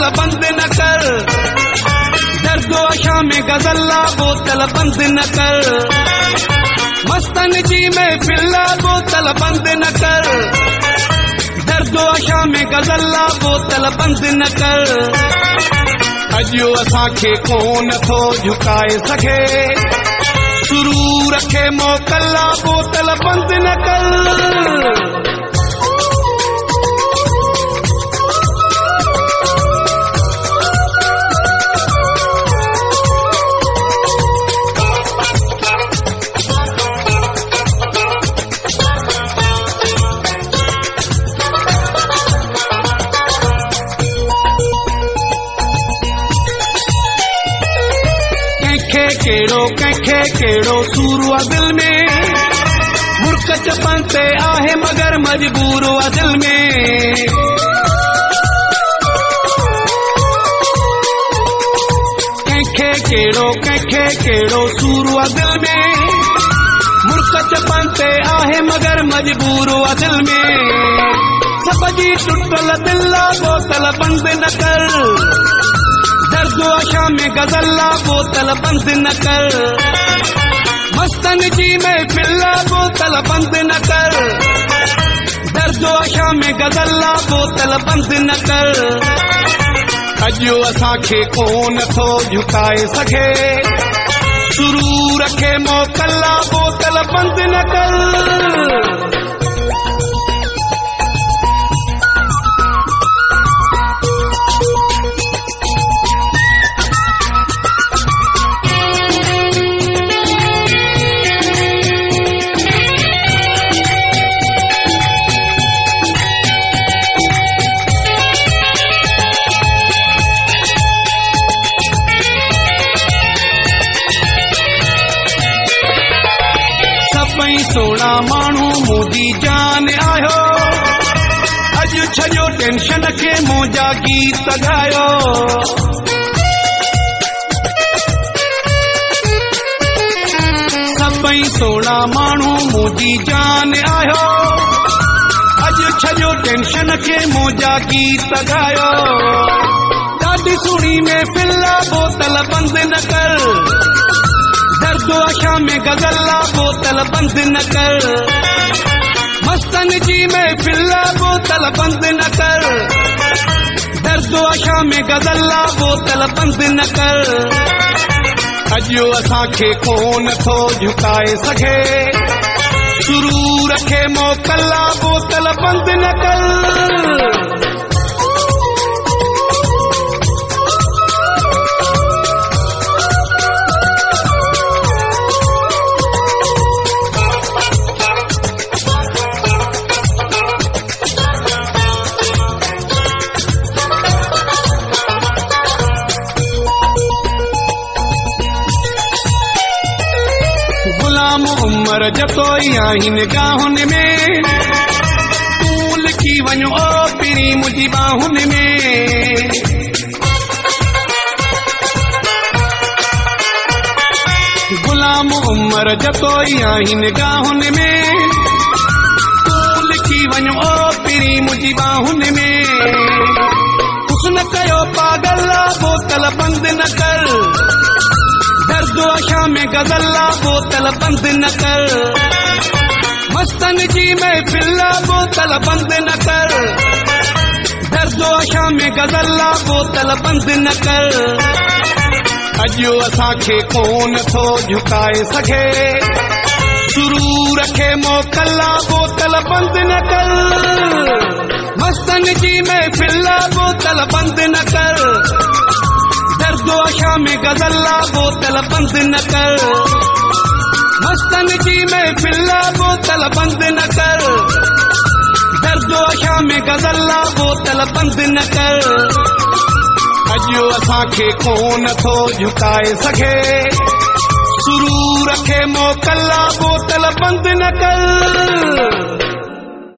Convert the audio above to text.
बोतल बंद न कर, दर्दो आशा में गजल्ला बोतल बंद न कर, मस्तन जी महफिल्ला बोतल बंद न कर, दर्दो आशा में गजल्ला बोतल बंद न कर। अजो असांखे कोन थो झुकाए सघे, सुरूर खे मोकल्ला बोतल बंद न कर। कंखे केड़ो सूर आ दिल में, मुर्ख चपन ते आहे मगर मजबूर आ दिल में। कंखे केड़ो सूर आ दिल में, मुर्ख चपन ते आहे मगर मजबूर आ दिल में। सब जी टुटल दिल बोतल बंद न कर, दर्दो आशा में गजल्ला बोतल बंद न कर, मस्तन जी महफिल्ला बोतल बंद न कर, दर्दो आशा में गजल्ला बोतल बंद न कर। अजो असांखे कोन थो झुकाए सघे, सुरूर खे मोकल्ला बोतल बंद न कर। सोना माण्हू मुंहिंजी जान आयो, अॼु छॾियो टेंशन खे मुंहिंजा गीत ॻायो। सभई सोना माण्हू मुंहिंजी जान आयो, अॼु छॾियो टेंशन खे मुंहिंजा गीत ॻायो। ॾाढी सुहिणी महफिल्ला बोतल बंद न कर, दर्दो आशा में गजल्ला बोतल बंद न कर, मस्तन जी महफिल्ला बोतल बंद न कर, दर्दो आशा में गजल्ला बोतल बंद न कर। अजो असांखे कोन थो झुकाए सघे, सुरूर खे मोकल्ला बोतल बंद न कर। उम्र जतोई आहिनि गाहुन में, तूं लिखी वञो ओ पिरी मुंहिंजी बाहुन में। गुलाम उम्र जतोई आहिनि गाहुन में, तूं लिखी वञो ओ पिरी मुंहिंजी बाहुन में। हुस्न कयो पागल्ला बोतल बंद न कर, दर्दो आशा में गजल्ला बोतल बंद न कर, मस्तन जी महफिल्ला बोतल बंद न कर, दर्दो आशा में गजल्ला बोतल बंद न कर। अजो असांखे कोन थो झुकाए सघे, सुरूर खे मोकल्ला बोतल बंद न कर, मस्तन जी महफिल्ला बोतल बंद न कर, दर्दो आशा में गजल्ला बोतल बंद न कर, मस्तन जी महफिल्ला बोतल बंद न कर, दर्दो आशा में गजल्ला बोतल बंद न कर। अजो असांखे कोन थो झुकाए सघे, सुरूर खे मोकल्ला बोतल बंद न कर।